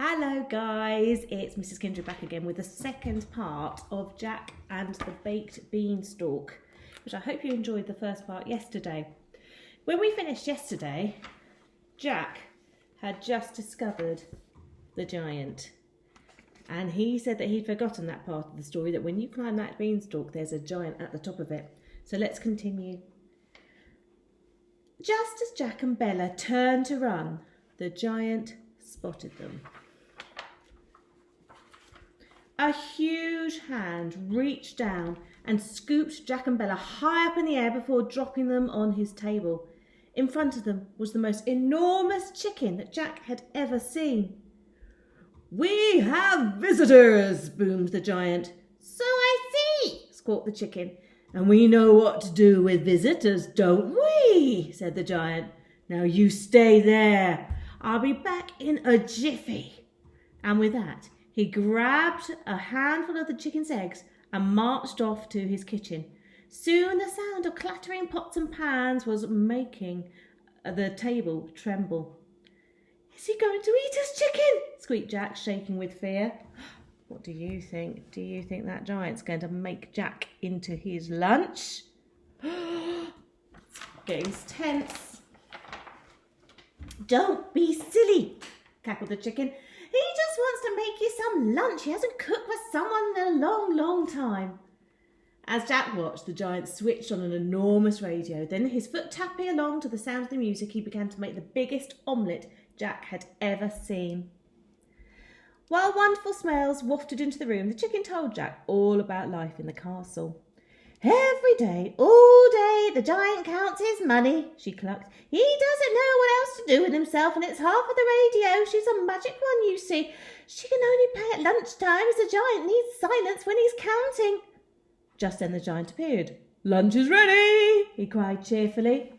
Hello guys, it's Mrs. Kindred back again with the second part of Jack and the Baked Beanstalk, which I hope you enjoyed the first part yesterday. When we finished yesterday, Jack had just discovered the giant, and he said that he'd forgotten that part of the story, that when you climb that beanstalk there's a giant at the top of it. So let's continue. Just as Jack and Bella turned to run, the giant spotted them. A huge hand reached down and scooped Jack and Bella high up in the air before dropping them on his table. In front of them was the most enormous chicken that Jack had ever seen. "We have visitors," boomed the giant. "So I see," squawked the chicken. "And we know what to do with visitors, don't we?" said the giant. "Now you stay there. I'll be back in a jiffy." And with that, he grabbed a handful of the chicken's eggs and marched off to his kitchen. Soon the sound of clattering pots and pans was making the table tremble. "Is he going to eat us, chicken?" squeaked Jack, shaking with fear. What do you think? Do you think that giant's going to make Jack into his lunch? Getting tense. "Don't be silly," cackled the chicken. "He just wants to make you some lunch. He hasn't cooked for someone in a long, long time." As Jack watched, the giant switched on an enormous radio. Then, his foot tapping along to the sound of the music, he began to make the biggest omelette Jack had ever seen. While wonderful smells wafted into the room, the chicken told Jack all about life in the castle. "Every day, all day, the giant counts his money," she clucked. "He doesn't know what else to do with himself, and it's half of the radio. She's a magic one, you see. She can only play at lunchtime, as the giant needs silence when he's counting." Just then the giant appeared. "Lunch is ready," he cried cheerfully.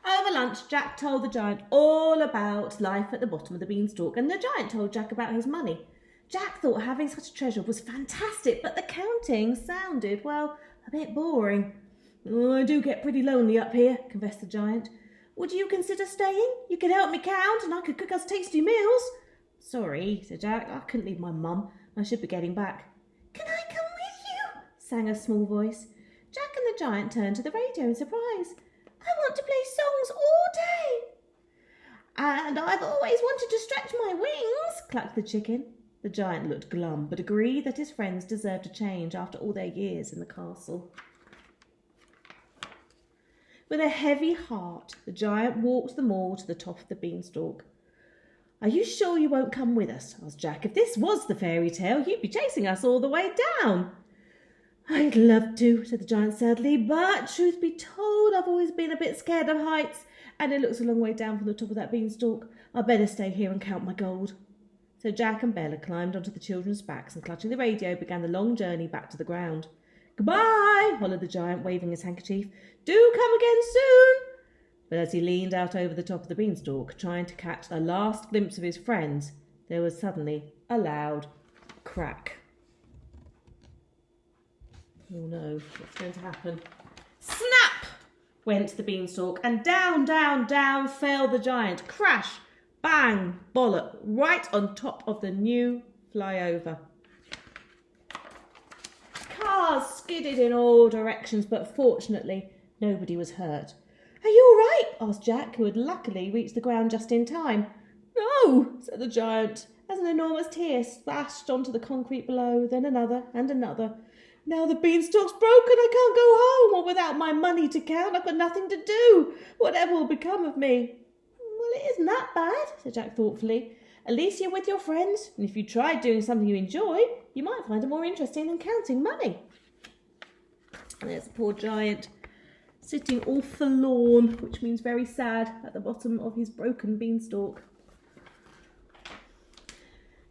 Over lunch, Jack told the giant all about life at the bottom of the beanstalk, and the giant told Jack about his money. Jack thought having such a treasure was fantastic, but the counting sounded, well, a bit boring. "I do get pretty lonely up here," confessed the giant. "Would you consider staying? You could help me count, and I could cook us tasty meals." "Sorry," said Jack, "I couldn't leave my mum. I should be getting back." "Can I come with you?" sang a small voice. Jack and the giant turned to the radio in surprise. "I want to play songs all day." "And I've always wanted to stretch my wings," clucked the chicken. The giant looked glum, but agreed that his friends deserved a change after all their years in the castle. With a heavy heart, the giant walked them all to the top of the beanstalk. "Are you sure you won't come with us?" asked Jack. "If this was the fairy tale, you'd be chasing us all the way down." "I'd love to," said the giant sadly, "but truth be told, I've always been a bit scared of heights, and it looks a long way down from the top of that beanstalk. I'd better stay here and count my gold." So Jack and Bella climbed onto the children's backs and, clutching the radio, began the long journey back to the ground. "Goodbye," hollered the giant, waving his handkerchief. "Do come again soon." But as he leaned out over the top of the beanstalk, trying to catch a last glimpse of his friends, there was suddenly a loud crack. Oh no, what's going to happen? Snap went the beanstalk, and down, down, down fell the giant. Crash, bang, bollop, right on top of the new flyover. Cars skidded in all directions, but fortunately nobody was hurt. "Are you all right?" asked Jack, who had luckily reached the ground just in time. "No," said the giant, as an enormous tear splashed onto the concrete below, then another and another. "Now the beanstalk's broken. I can't go home, or without my money to count, I've got nothing to do. Whatever will become of me?" "Well, it isn't that bad," said Jack thoughtfully. "At least you're with your friends, and if you tried doing something you enjoy, you might find it more interesting than counting money." And there's the poor giant, sitting all forlorn, which means very sad, at the bottom of his broken beanstalk.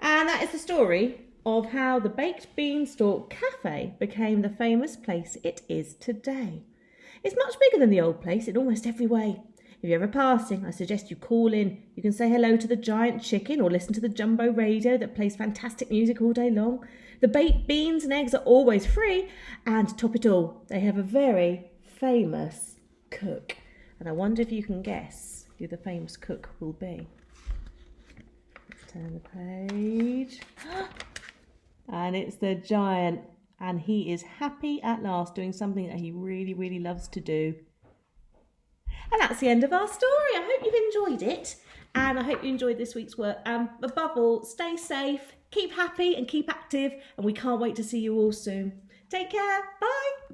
And that is the story of how the Baked Beanstalk Cafe became the famous place it is today. It's much bigger than the old place in almost every way. If you're ever passing, I suggest you call in. You can say hello to the giant chicken or listen to the jumbo radio that plays fantastic music all day long. The baked beans and eggs are always free, and to top it all, they have a very famous cook. And I wonder if you can guess who the famous cook will be. Let's turn the page. And it's the giant. And he is happy at last doing something that he really, really loves to do. And that's the end of our story. I hope you've enjoyed it. And I hope you enjoyed this week's work. Above all, stay safe, keep happy and keep active. And we can't wait to see you all soon. Take care. Bye.